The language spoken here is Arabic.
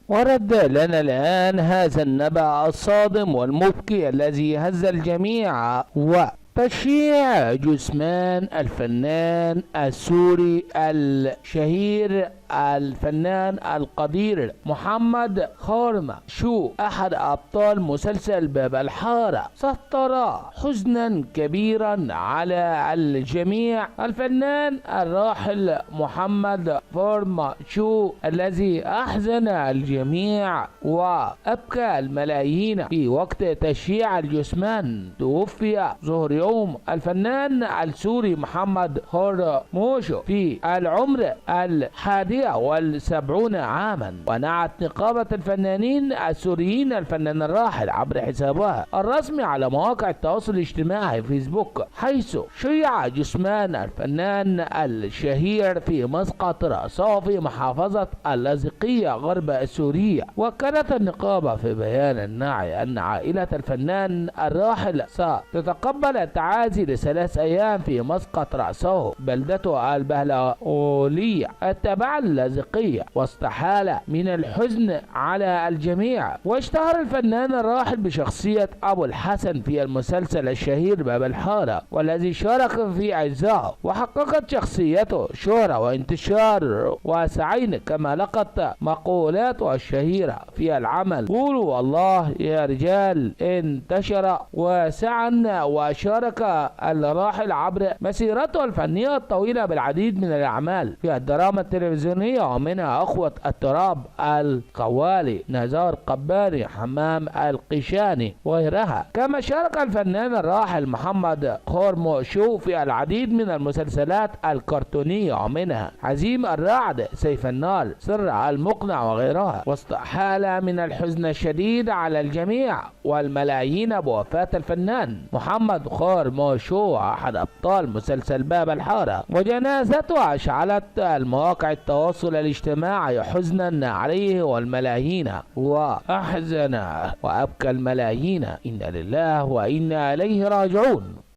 ورد لنا الآن هذا النبأ الصادم والمبكي الذي هز الجميع تشييع جثمان الفنان السوري الشهير الفنان القدير محمد خورمشو أحد أبطال مسلسل باب الحارة سطر حزنا كبيرا على الجميع. الفنان الراحل محمد خورمشو الذي أحزن الجميع وأبكى الملايين في وقت تشييع الجثمان، توفي ظهر يوم الفنان السوري محمد خورمشو في العمر 71 عاما. ونعت نقابة الفنانين السوريين الفنان الراحل عبر حسابها الرسمي على مواقع التواصل الاجتماعي فيسبوك، حيث شيع جثمان الفنان الشهير في مسقط رأسه في محافظة اللاذقية غرب سوريا. وكانت النقابة في بيان الناعي أن عائلة الفنان الراحل ستتقبل التعازي ل3 أيام في مسقط رأسه بلدته البهلاولية التابعة اللاذقية، واستحال من الحزن على الجميع. واشتهر الفنان الراحل بشخصية أبو الحسن في المسلسل الشهير باب الحارة، والذي شارك في أجزائه، وحققت شخصيته شهرة وانتشار واسعين، كما لقت مقولاته الشهيرة في العمل: قولوا الله يا رجال، انتشر واسعا. وشارك الراحل عبر مسيرته الفنية الطويلة بالعديد من الأعمال في الدراما التلفزيونية، ومنها أخوة التراب، القوالي، نزار قباني، حمام القشاني وغيرها. كما شارك الفنان الراحل محمد خورمشو في العديد من المسلسلات الكرتونية، ومنها عزيم الرعد، سيف النار، سر المقنع وغيرها. واستحال من الحزن الشديد على الجميع والملايين بوفاة الفنان محمد خورمشو أحد أبطال مسلسل باب الحارة، وجنازته أشعلت المواقع التواصل الاجتماعي حزنا عليه والملايين، وأحزن وأبكى الملايين. إنا لله وإنا إليه راجعون.